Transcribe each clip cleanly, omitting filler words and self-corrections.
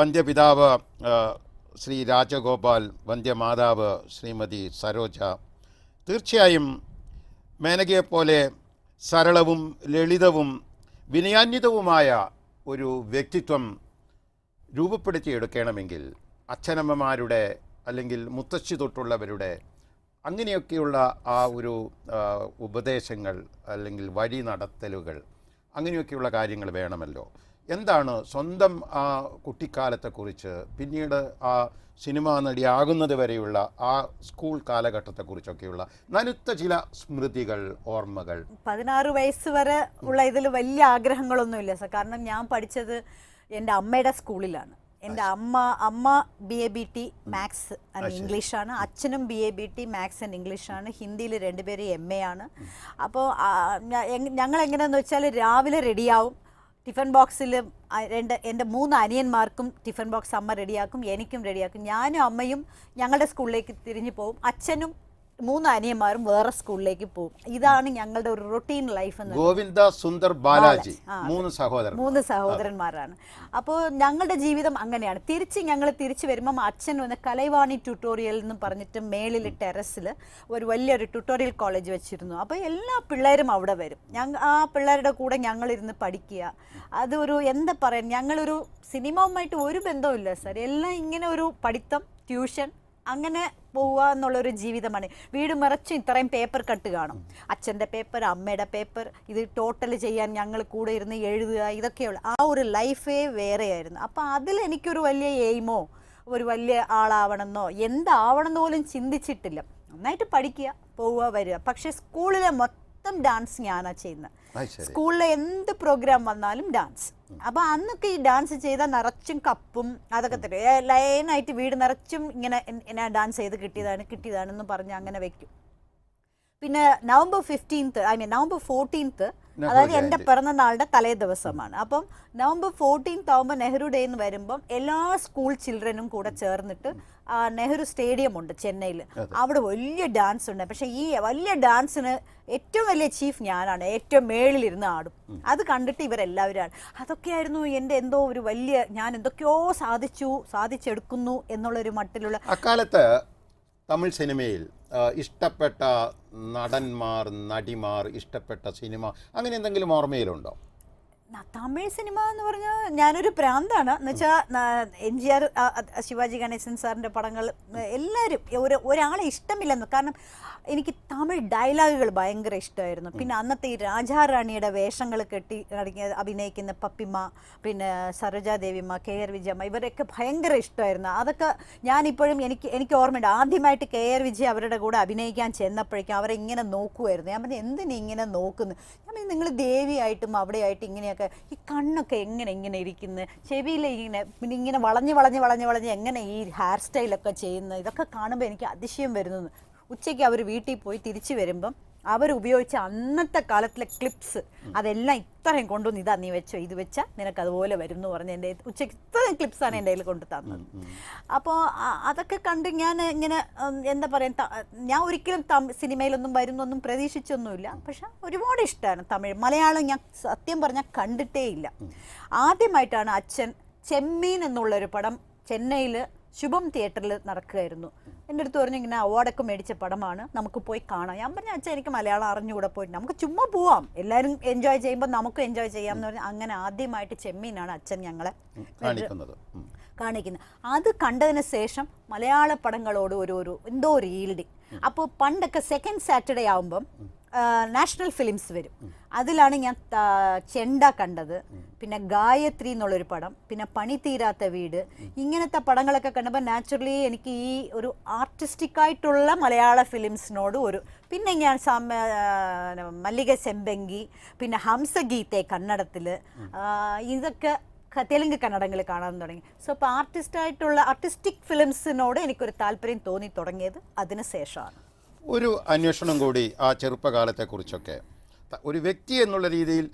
വന്ധ്യപിതാവ് ശ്രീ രാജഗോപാൽ, വന്ധ്യമാതാവ് ശ്രീമതി സരോജ. തീർച്ചയായും മേനകയെപ്പോലെ സരളവും ലളിതവും വിനയാന്വിതവുമായ ഒരു വ്യക്തിത്വം രൂപപ്പെടുത്തിയെടുക്കണമെങ്കിൽ അച്ഛനമ്മമാരുടെ അല്ലെങ്കിൽ മുത്തശ്ശി തൊട്ടുള്ളവരുടെ അങ്ങനെയൊക്കെയുള്ള ആ ഒരു ഉപദേശങ്ങൾ അല്ലെങ്കിൽ വഴി നടത്തലുകൾ അങ്ങനെയൊക്കെയുള്ള കാര്യങ്ങൾ വേണമല്ലോ. എന്താണ് സ്വന്തം ആ കുട്ടിക്കാലത്തെക്കുറിച്ച്, പിന്നീട് ആ സിനിമാ നടിയാകുന്നത് വരെയുള്ള ആ സ്കൂൾ കാലഘട്ടത്തെക്കുറിച്ചൊക്കെയുള്ള നനുത്ത ചില സ്മൃതികൾ, ഓർമ്മകൾ? 16 വയസ്സ് വരെ ഉള്ള ഇതിൽ വലിയ ആഗ്രഹങ്ങളൊന്നുമില്ല സർ. കാരണം ഞാൻ പഠിച്ചത് എൻ്റെ അമ്മയുടെ സ്കൂളിലാണ്. എൻ്റെ അമ്മ BABT മാത്സ് ആൻഡ് ഇംഗ്ലീഷാണ്, അച്ഛനും BABT മാത്സ് ആൻഡ് ഇംഗ്ലീഷാണ്, ഹിന്ദിയിൽ 2 പേരും MA ആണ്. അപ്പോൾ ഞങ്ങൾ എങ്ങനെയാണെന്ന് വെച്ചാൽ രാവിലെ റെഡിയാവും, ടിഫിൻ ബോക്സിൽ എൻ്റെ 3 അനിയന്മാർക്കും ടിഫിൻ ബോക്സ് അമ്മ റെഡിയാക്കും, എനിക്കും റെഡിയാക്കും. ഞാനും അമ്മയും ഞങ്ങളുടെ സ്കൂളിലേക്ക് തിരിഞ്ഞു പോകും, അച്ഛനും 3 അനിയന്മാരും വേറെ സ്കൂളിലേക്ക് പോകും. ഇതാണ് ഞങ്ങളുടെ ഒരു റൊട്ടീൻ ലൈഫ്. ഗോവിന്ദ, സുന്ദർ, ബാലാജി 3 സഹോദരന്മാരാണ്. അപ്പോൾ ഞങ്ങളുടെ ജീവിതം അങ്ങനെയാണ്. ഞങ്ങൾ തിരിച്ചു വരുമ്പം അച്ഛൻ വന്ന് കലൈവാണി ട്യൂട്ടോറിയൽ എന്ന് പറഞ്ഞിട്ട് മേളിൽ ടെറസിൽ ഒരു വലിയൊരു ട്യൂട്ടോറിയൽ കോളേജ് വെച്ചിരുന്നു. അപ്പോൾ എല്ലാ പിള്ളേരും അവിടെ വരും. ആ പിള്ളേരുടെ കൂടെ ഞങ്ങളിരുന്ന് പഠിക്കുക. അതൊരു എന്താ പറയുക, ഞങ്ങളൊരു സിനിമയുമായിട്ട് ഒരു ബന്ധവുമില്ല സാർ. എല്ലാം ഇങ്ങനെ ഒരു പഠിത്തം, ട്യൂഷൻ, അങ്ങനെ പോവുക എന്നുള്ളൊരു ജീവിതമാണ്. വീട് മറച്ചും ഇത്രയും പേപ്പർ കട്ട് കാണും, അച്ഛൻ്റെ പേപ്പർ, അമ്മയുടെ പേപ്പർ, ഇത് ടോട്ടൽ ചെയ്യാൻ ഞങ്ങൾ കൂടെ ഇരുന്ന് എഴുതുക, ഇതൊക്കെയുള്ള ആ ഒരു ലൈഫേ വേറെയായിരുന്നു. അപ്പോൾ അതിൽ എനിക്കൊരു വലിയ എയിമോ ഒരു വലിയ ആളാവണമെന്നോ എന്താവണമെന്നോ പോലും ചിന്തിച്ചിട്ടില്ല. നന്നായിട്ട് പഠിക്കുക, പോവുക, വരിക. പക്ഷേ സ്കൂളിലെ മൊത്തം ഡാൻസ് ഞാനാണ് ചെയ്യുന്നത്. സ്കൂളിലെ എന്ത് പ്രോഗ്രാം വന്നാലും ഡാൻസ്. അപ്പോൾ അന്നൊക്കെ ഈ ഡാൻസ് ചെയ്താൽ നിറച്ചും കപ്പും അതൊക്കെ തരും. ലൈനായിട്ട് വീട് നിറച്ചും ഇങ്ങനെ ഞാൻ ഡാൻസ് ചെയ്ത് കിട്ടിയതാണെന്ന് പറഞ്ഞ് അങ്ങനെ വെക്കും. പിന്നെ നവംബർ 14th അതായത് എൻ്റെ പിറന്ന നാളുടെ തലേ ദിവസമാണ്. അപ്പം നവംബർ 14th ആകുമ്പോൾ നെഹ്റു ഡേ എന്ന് വരുമ്പം എല്ലാ സ്കൂൾ ചിൽഡ്രനും കൂടെ ചേർന്നിട്ട് നെഹ്റു സ്റ്റേഡിയം ഉണ്ട് ചെന്നൈയിൽ, അവിടെ വലിയ ഡാൻസ് ഉണ്ട്. പക്ഷേ ഈ വലിയ ഡാൻസിന് ഏറ്റവും വലിയ ചീഫ് ഞാനാണ്, ഏറ്റവും മേളിലിരുന്ന് ആടും. അത് കണ്ടിട്ട് ഇവരെല്ലാവരും അതൊക്കെയായിരുന്നു എൻ്റെ എന്തോ ഒരു വലിയ, ഞാൻ എന്തൊക്കെയോ സാധിച്ചെടുക്കുന്നു എന്നുള്ളൊരു മട്ടിലുള്ള. അക്കാലത്ത് തമിഴ് സിനിമയിൽ ഇഷ്ടപ്പെട്ട നടന്മാർ, നടിമാർ, ഇഷ്ടപ്പെട്ട സിനിമ, അങ്ങനെ എന്തെങ്കിലും ഓർമ്മയിലുണ്ടോ? തമിഴ് സിനിമ എന്ന് പറഞ്ഞാൽ ഞാനൊരു പ്രാന്താണ്. എന്ന് വെച്ചാൽ MGR, ശിവാജി ഗണേശൻ സാറിൻ്റെ പടങ്ങൾ എല്ലാവരും ഒരാളെ ഇഷ്ടമില്ലെന്ന്. കാരണം എനിക്ക് തമിഴ് ഡയലോഗുകൾ ഭയങ്കര ഇഷ്ടമായിരുന്നു. പിന്നെ അന്നത്തെ ഈ രാജാറാണിയുടെ വേഷങ്ങൾ കെട്ടി അഭിനയിക്കുന്ന പപ്പിമ്മ, പിന്നെ സരോജാദേവിമ്മ, KR വിജയമ്മ, ഇവരൊക്കെ ഭയങ്കര ഇഷ്ടമായിരുന്നു. അതൊക്കെ ഞാനിപ്പോഴും എനിക്ക് ഓർമ്മയുണ്ട്. ആദ്യമായിട്ട് KR വിജയ അവരുടെ കൂടെ അഭിനയിക്കാൻ ചെന്നപ്പോഴേക്കും അവരെ ഇങ്ങനെ നോക്കുമായിരുന്നു. ഞാൻ പറഞ്ഞു, എന്തിനാ ഇങ്ങനെ നോക്കുന്നു? ഞാൻ പറഞ്ഞു, നിങ്ങൾ ദേവിയായിട്ടും അവിടെയായിട്ട് ഇങ്ങനെയൊക്കെ, ഈ കണ്ണൊക്കെ ഇങ്ങനെ ഇരിക്കുന്നു, ചെവിയിൽ ഇങ്ങനെ വളഞ്ഞ് എങ്ങനെ ഈ ഹെയർ സ്റ്റൈലൊക്കെ ചെയ്യുന്നത്, ഇതൊക്കെ കാണുമ്പോൾ എനിക്ക് അതിശയം വരുന്നു. ഉച്ചയ്ക്ക് അവർ വീട്ടിൽ പോയി തിരിച്ചു വരുമ്പം അവരുപയോഗിച്ച അന്നത്തെ കാലത്തിലെ ക്ലിപ്സ് അതെല്ലാം ഇത്രയും കൊണ്ടുവന്ന്, ഇതാ നീ വെച്ചോ, ഇത് വെച്ചാൽ നിനക്ക് അതുപോലെ വരും എന്ന് പറഞ്ഞ് എൻ്റെ ഉച്ചയ്ക്ക് ഇത്രയും ക്ലിപ്സാണ് എൻ്റെ കയ്യിൽ കൊണ്ടു തന്നത്. അപ്പോൾ അതൊക്കെ കണ്ട് ഞാൻ ഇങ്ങനെ എന്താ പറയുക, ഞാൻ ഒരിക്കലും സിനിമയിലൊന്നും വരുന്നൊന്നും പ്രതീക്ഷിച്ചൊന്നുമില്ല. പക്ഷെ ഒരുപാട് ഇഷ്ടമാണ് തമിഴ്. മലയാളം ഞാൻ സത്യം പറഞ്ഞാൽ കണ്ടിട്ടേ ഇല്ല. ആദ്യമായിട്ടാണ് അച്ഛൻ ചെമ്മീൻ എന്നുള്ളൊരു പടം ചെന്നൈയിൽ ശുഭം തിയേറ്ററിൽ നടക്കുകയായിരുന്നു. എൻ്റെ അടുത്ത് പറഞ്ഞു, ഇങ്ങനെ അവാർഡൊക്കെ മേടിച്ച പടമാണ്, നമുക്ക് പോയി കാണാം. ഞാൻ പറഞ്ഞു, അച്ഛൻ എനിക്ക് മലയാളം അറിഞ്ഞുകൂടെ, പോയിട്ട് നമുക്ക് ചുമ്മാ പോവാം, എല്ലാവരും എൻജോയ് ചെയ്യുമ്പോൾ നമുക്ക് എൻജോയ് ചെയ്യാം എന്ന് പറഞ്ഞാൽ അങ്ങനെ ആദ്യമായിട്ട് ചെമ്മീനാണ് അച്ഛൻ ഞങ്ങളെ കാണിക്കുന്നത്. അത് കണ്ടതിന് ശേഷം മലയാള പടങ്ങളോട് എന്തോ ഒരു ഈൽഡിങ്. അപ്പോൾ പണ്ടൊക്കെ സെക്കൻഡ് സാറ്റർഡേ ആകുമ്പം നാഷണൽ ഫിലിംസ് വരും. അതിലാണ് ഞാൻ ചെണ്ട കണ്ടത്, പിന്നെ ഗായത്രി എന്നുള്ളൊരു പടം, പിന്നെ പണി തീരാത്ത വീട്, ഇങ്ങനത്തെ പടങ്ങളൊക്കെ കണ്ടപ്പോൾ നാച്ചുറലി എനിക്ക് ഈ ഒരു ആർട്ടിസ്റ്റിക്കായിട്ടുള്ള മലയാള ഫിലിംസിനോട് പിന്നെ ഞാൻ മല്ലിക ചെമ്പങ്കി, പിന്നെ ഹംസഗീത്തെ കന്നഡത്തിൽ, ഇതൊക്കെ തെലുങ്ക് കന്നഡങ്ങൾ കാണാൻ തുടങ്ങി. സോ അപ്പോൾ ആർട്ടിസ്റ്റിക് ഫിലിംസിനോട് എനിക്കൊരു താല്പര്യം തോന്നി തുടങ്ങിയത് അതിന് ശേഷമാണ്. ഒരു അന്വേഷണം കൂടി ആ ചെറുപ്പകാലത്തെക്കുറിച്ചൊക്കെ, ഒരു വ്യക്തി എന്നുള്ള രീതിയിൽ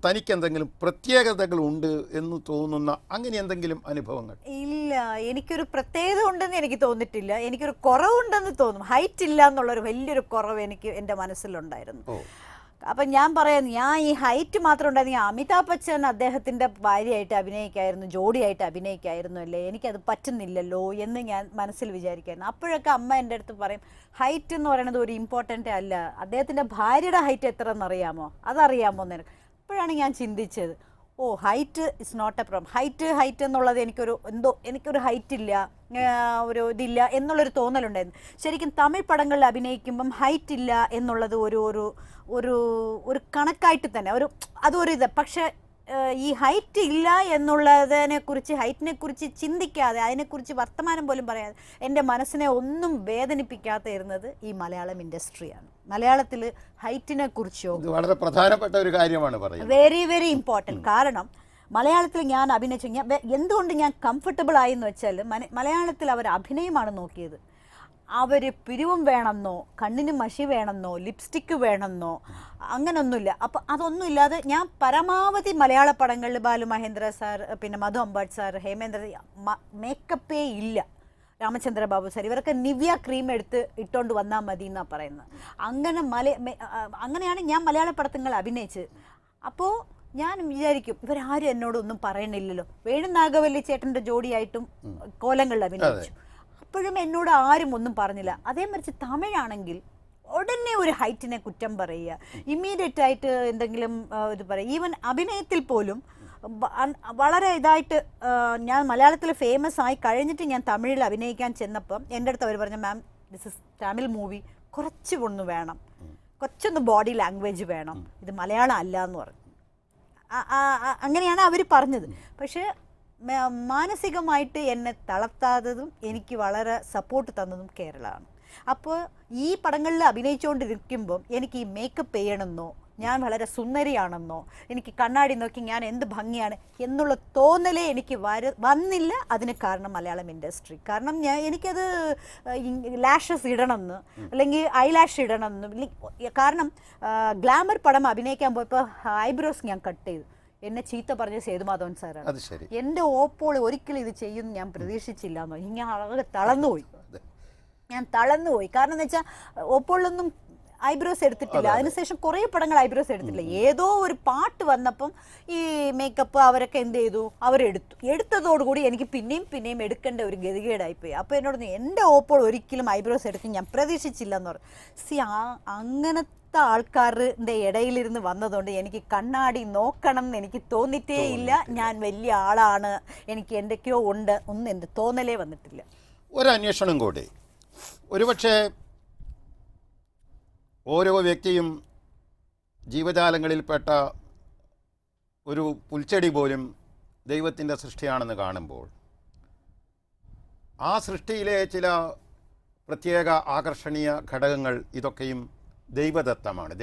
തനിക്ക് എന്തെങ്കിലും പ്രത്യേകതകൾ ഉണ്ട് എന്ന് തോന്നുന്ന അങ്ങനെ എന്തെങ്കിലും അനുഭവങ്ങൾ? ഇല്ല, എനിക്കൊരു പ്രത്യേകത ഉണ്ടെന്ന് എനിക്ക് തോന്നിയിട്ടില്ല. എനിക്കൊരു കുറവുണ്ടെന്ന് തോന്നും. ഹൈറ്റ് ഇല്ല എന്നുള്ളൊരു വലിയൊരു കുറവ് എനിക്ക് എൻ്റെ മനസ്സിലുണ്ടായിരുന്നു. അപ്പം ഞാൻ പറയാം, ഞാൻ ഈ ഹൈറ്റ് മാത്രം ഉണ്ടായിരുന്നെങ്കിൽ അമിതാഭ് ബച്ചൻ അദ്ദേഹത്തിൻ്റെ ഭാര്യയായിട്ട് അഭിനയിക്കായിരുന്നു, ജോഡിയായിട്ട് അഭിനയിക്കായിരുന്നു അല്ലേ, എനിക്കത് പറ്റുന്നില്ലല്ലോ എന്ന് ഞാൻ മനസ്സിൽ വിചാരിക്കായിരുന്നു. അപ്പോഴൊക്കെ അമ്മ എൻ്റെ അടുത്ത് പറയും, ഹൈറ്റ് എന്ന് പറയുന്നത് ഒരു ഇമ്പോർട്ടൻ്റ് അല്ല, അദ്ദേഹത്തിൻ്റെ ഭാര്യയുടെ ഹൈറ്റ് എത്ര എന്നറിയാമോ, അതറിയാമോ നിനക്ക്. അപ്പോഴാണ് ഞാൻ ചിന്തിച്ചത്, oh height is not a problem. Height എന്നുള്ളത് എനിക്കൊരു ഹൈറ്റ് ഇല്ല, ഒരു ഇതില്ല എന്നുള്ളൊരു തോന്നലുണ്ടായിരുന്നു. ശരിക്കും തമിഴ് പടങ്ങളിൽ അഭിനയിക്കുമ്പം ഹൈറ്റ് ഇല്ല എന്നുള്ളത് ഒരു ഒരു ഒരു ഒരു കണക്കായിട്ട് തന്നെ അതൊരു ഇത്. പക്ഷേ ഈ ഹൈറ്റ് ഇല്ല എന്നുള്ളതിനെക്കുറിച്ച്, ഹൈറ്റിനെക്കുറിച്ച് ചിന്തിക്കാതെ, അതിനെക്കുറിച്ച് വർത്തമാനം പോലും പറയാതെ എൻ്റെ മനസ്സിനെ ഒന്നും വേദനിപ്പിക്കാതിരുന്നത് ഈ മലയാളം ഇൻഡസ്ട്രിയാണ്. മലയാളത്തിൽ ഹൈറ്റിനെ കുറിച്ചോ വളരെ പ്രധാനപ്പെട്ട ഒരു കാര്യമാണ് പറയുന്നത്, വെരി വെരി ഇമ്പോർട്ടൻറ്റ്. കാരണം മലയാളത്തിൽ ഞാൻ അഭിനയിച്ചു, എന്തുകൊണ്ട് ഞാൻ കംഫർട്ടബിൾ ആയി എന്ന് വെച്ചാൽ, മലയാളത്തിൽ അവർ അഭിനയമാണ് നോക്കിയത്. അവർ പിരിവും വേണമെന്നോ കണ്ണിന് മഷി വേണമെന്നോ ലിപ്സ്റ്റിക്ക് വേണമെന്നോ അങ്ങനൊന്നുമില്ല. അപ്പം അതൊന്നുമില്ലാതെ ഞാൻ പരമാവധി മലയാള പടങ്ങളിൽ ബാലു മഹേന്ദ്ര സാർ, പിന്നെ മധു അമ്പാട്ട് സാർ, ഹേമേന്ദ്ര, മേക്കപ്പേ ഇല്ല, രാമചന്ദ്ര ബാബു സാർ, ഇവരൊക്കെ നിവ്യ ക്രീം എടുത്ത് ഇട്ടുകൊണ്ട് വന്നാൽ മതി എന്നാണ് പറയുന്നത്. അങ്ങനെയാണ് ഞാൻ മലയാള പടങ്ങൾ അഭിനയിച്ചത്. അപ്പോൾ ഞാൻ വിചാരിക്കും, ഇവരാരും എന്നോടൊന്നും പറയണില്ലല്ലോ. വേണു നാഗവല്ലി ചേട്ടൻ്റെ ജോഡിയായിട്ടും കോലങ്ങളിൽ അഭിനയിച്ചു, അപ്പോഴും എന്നോട് ആരും ഒന്നും പറഞ്ഞില്ല. അതേ മറിച്ച് തമിഴാണെങ്കിൽ ഉടനെ ഒരു ഹൈറ്റിനെ കുറ്റം പറയുക, ഇമ്മീഡിയറ്റ് ആയിട്ട് എന്തെങ്കിലും ഇത് പറയുക. ഈവൻ അഭിനയത്തിൽ പോലും വളരെ ഇതായിട്ട്, ഞാൻ മലയാളത്തിൽ ഫേമസ് ആയി കഴിഞ്ഞിട്ട് ഞാൻ തമിഴിൽ അഭിനയിക്കാൻ ചെന്നപ്പം എൻ്റെ അടുത്ത് അവർ പറഞ്ഞു, ma'am this is Tamil movie, കുറച്ചൊന്ന് വേണം, കുറച്ചൊന്ന് ബോഡി ലാംഗ്വേജ് വേണം, ഇത് മലയാളം അല്ല എന്ന് പറഞ്ഞു. അങ്ങനെയാണ് അവർ പറഞ്ഞത്. പക്ഷേ മാനസികമായിട്ട് എന്നെ തളർത്താത്തതും എനിക്ക് വളരെ സപ്പോർട്ട് തന്നതും കേരളമാണ്. അപ്പോൾ ഈ പടങ്ങളിൽ അഭിനയിച്ചുകൊണ്ടിരിക്കുമ്പം എനിക്ക് ഈ മേക്കപ്പ് ചെയ്യണമെന്നോ, ഞാൻ വളരെ സുന്ദരിയാണെന്നോ, എനിക്ക് കണ്ണാടി നോക്കി ഞാൻ എന്ത് ഭംഗിയാണ് എന്നുള്ള തോന്നലേ എനിക്ക് വന്നില്ല. അതിന് കാരണം മലയാളം ഇൻഡസ്ട്രി. കാരണം എനിക്കത് ലാഷസ് ഇടണമെന്ന്, അല്ലെങ്കിൽ ഐലാഷ് ഇടണമെന്ന്. കാരണം ഗ്ലാമർ പടം അഭിനയിക്കാൻ പോയപ്പോൾ ഐബ്രോസ് ഞാൻ കട്ട് ചെയ്തു. എന്നെ ചീത്ത പറഞ്ഞ സേതുമാധവൻ സാറാണ്. എൻ്റെ ഓപ്പോൾ ഒരിക്കലും ഇത് ചെയ്യുമെന്ന് ഞാൻ പ്രതീക്ഷിച്ചില്ല എന്നോ, ഞാൻ ആകെ തളർന്നുപോയി. കാരണം എന്ന് വെച്ചാൽ ഓപ്പോളൊന്നും ഐബ്രോസ് എടുത്തിട്ടില്ല. അതിനുശേഷം കുറേ പടങ്ങൾ ഐബ്രോസ് എടുത്തിട്ടില്ല. ഏതോ ഒരു പാട്ട് വന്നപ്പം ഈ മേക്കപ്പ് അവരൊക്കെ എന്ത് ചെയ്തു, എടുത്തതോടുകൂടി എനിക്ക് പിന്നെയും എടുക്കേണ്ട ഒരു ഗതികേടായിപ്പോയി. അപ്പോൾ എന്നോട് എൻ്റെ ഓപ്പോൾ ഒരിക്കലും ഐബ്രോസ് എടുക്കും ഞാൻ പ്രതീക്ഷിച്ചില്ല എന്ന് പറഞ്ഞു. അങ്ങനത്തെ ആൾക്കാരുടെ ഇടയിലിരുന്ന് വന്നതുകൊണ്ട് എനിക്ക് കണ്ണാടി നോക്കണം എന്ന് എനിക്ക് തോന്നിട്ടേ ഇല്ല. ഞാൻ വലിയ ആളാണ്, എനിക്ക് എന്തൊക്കെയോ ഉണ്ട്, ഒന്നും എൻ്റെ തോന്നലേ വന്നിട്ടില്ല. ഒരു അന്വേഷണം കൂടി, ഒരുപക്ഷെ ഓരോ വ്യക്തിയും ജീവജാലങ്ങളിൽപ്പെട്ട ഒരു പുൽച്ചെടി പോലും ദൈവത്തിൻ്റെ സൃഷ്ടിയാണെന്ന് കാണുമ്പോൾ, ആ സൃഷ്ടിയിലെ ചില പ്രത്യേക ആകർഷണീയ ഘടകങ്ങൾ ഇതൊക്കെയും ദൈവദത്തമാണ്,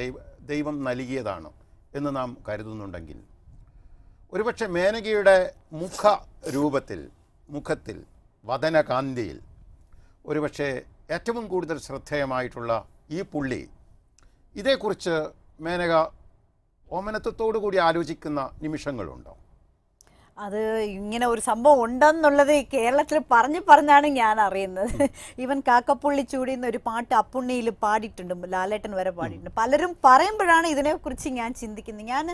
ദൈവം നൽകിയതാണ് എന്ന് നാം കരുതുന്നുണ്ടെങ്കിൽ, ഒരുപക്ഷെ മേനകയുടെ മുഖത്തിൽ വദനകാന്തിയിൽ ഒരുപക്ഷെ ഏറ്റവും കൂടുതൽ ശ്രദ്ധേയമായിട്ടുള്ള ഈ പുള്ളി, ഇതേക്കുറിച്ച് മേനക ഓമനത്വത്തോടു കൂടി ആലോചിക്കുന്ന നിമിഷങ്ങളുണ്ടോ? അത് ഇങ്ങനെ ഒരു സംഭവം ഉണ്ടെന്നുള്ളത് കേരളത്തിൽ പറഞ്ഞാണ് ഞാൻ അറിയുന്നത്. ഈവൻ കാക്കപ്പുള്ളി ചൂടി എന്നൊരു പാട്ട് അപ്പുണ്ണിയിൽ പാടിയിട്ടുണ്ട്, ലാലേട്ടൻ വരെ പാടിയിട്ടുണ്ട്. പലരും പറയുമ്പോഴാണ് ഇതിനെക്കുറിച്ച് ഞാൻ ചിന്തിക്കുന്നത്. ഞാൻ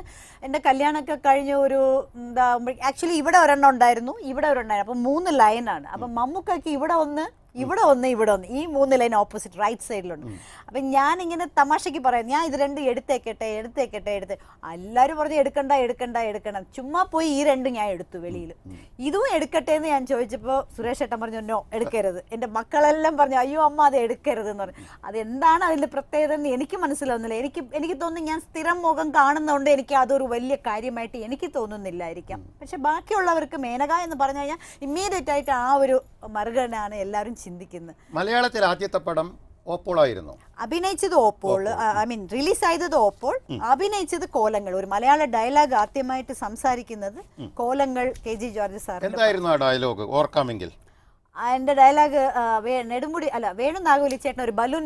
എൻ്റെ കല്യാണമൊക്കെ കഴിഞ്ഞ ഒരു ആക്ച്വലി ഇവിടെ ഒരെണ്ണം ഉണ്ടായിരുന്നു, അപ്പം 3 ലൈനാണ്. അപ്പം മമ്മൂക്കയ്ക്ക് ഇവിടെ ഒന്ന്, ഇവിടെ ഒന്ന്, ഈ 3 ലൈൻ ഓപ്പോസിറ്റ് റൈറ്റ് സൈഡിലുണ്ട്. അപ്പം ഞാനിങ്ങനെ തമാശയ്ക്ക് പറയാം, ഞാൻ ഇത് 2 എടുത്തേക്കട്ടെ. എല്ലാവരും പറഞ്ഞു എടുക്കണ്ട, ചുമ്മാ പോയി ഈ 2 ഞാൻ എടുത്തു വെളിയിൽ. ഇതും എടുക്കട്ടെ എന്ന് ഞാൻ ചോദിച്ചപ്പോൾ സുരേഷ് ഏട്ടൻ പറഞ്ഞു, നോ എടുക്കരുത്. എൻ്റെ മക്കളെല്ലാം പറഞ്ഞു, അയ്യോ അമ്മ അത് എടുക്കരുത് എന്ന് പറഞ്ഞു. അതെന്താണ് അതിൻ്റെ പ്രത്യേകത എന്ന് എനിക്ക് മനസ്സിലാവുന്നില്ല. എനിക്ക് തോന്നുന്നു ഞാൻ സ്ഥിരം മുഖം കാണുന്നതുകൊണ്ട് എനിക്ക് അതൊരു വലിയ കാര്യമായിട്ട് എനിക്ക് തോന്നുന്നില്ലായിരിക്കാം. പക്ഷെ ബാക്കിയുള്ളവർക്ക് മേനക എന്ന് പറഞ്ഞു കഴിഞ്ഞാൽ ഇമ്മീഡിയറ്റ് ആയിട്ട് ആ ഒരു മറുകനാണ് എല്ലാവരും ചിന്തിക്കുന്നത്. മലയാളത്തിൽ ആദ്യത്തെ പടം ഓപ്പോളായിരുന്നു. അഭിനയിച്ചത് ഓപ്പോൾ, റിലീസ് ചെയ്തത് ഓപ്പോൾ, അഭിനയിച്ചത് കോലങ്ങൾ. ഒരു മലയാള ഡയലോഗ് ആദ്യമായിട്ട് സംസാരിക്കുന്നത് കോലങ്ങൾ KG ജോർജ് സാർ. എന്തായിരുന്നു ആ ഡയലോഗ് ഓർക്കാമെങ്കിൽ? എൻ്റെ ഡയലോഗ് വേണു നാഗവല്ലി ചേട്ടൻ ഒരു ബലൂൺ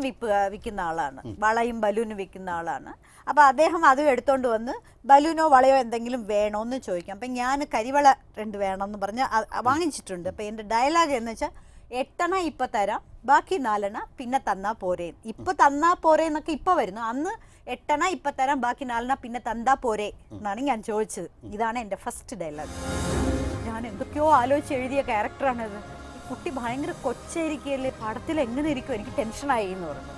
വിൽക്കുന്ന ആളാണ്, വളയും ബലൂനും വിൽക്കുന്ന ആളാണ്. അപ്പോൾ അദ്ദേഹം അതും എടുത്തോണ്ട് വന്ന് ബലൂനോ വളയോ എന്തെങ്കിലും വേണോ എന്ന് ചോദിക്കാം. അപ്പം ഞാൻ കരിവള 2 വേണമെന്ന് പറഞ്ഞ് വാങ്ങിച്ചിട്ടുണ്ട്. അപ്പം എൻ്റെ ഡയലോഗ് എന്ന് വെച്ചാൽ 8 ഇപ്പം തരാം, ബാക്കി 4 പിന്നെ തന്നാ പോരേ. ഇപ്പൊ തന്നാ പോരേ എന്നൊക്കെ ഇപ്പൊ വരുന്നു. അന്ന് 8 ഇപ്പൊ തരാം, ബാക്കി 4 പിന്നെ തന്നാ പോരേ എന്നാണ് ഞാൻ ചോദിച്ചത്. ഇതാണ് എൻ്റെ ഫസ്റ്റ് ഡയലോഗ്. ഞാൻ എന്തൊക്കെയോ ആലോചിച്ച് എഴുതിയ ക്യാരക്ടറാണത്. ഈ കുട്ടി ഭയങ്കര കൊച്ചായിരിക്കുകയല്ലേ, പടത്തിൽ എങ്ങനെ ഇരിക്കും, എനിക്ക് ടെൻഷനായി എന്ന് പറഞ്ഞു.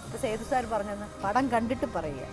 അപ്പോൾ സേതു സാർ പറഞ്ഞത് പടം കണ്ടിട്ട് പറയുക.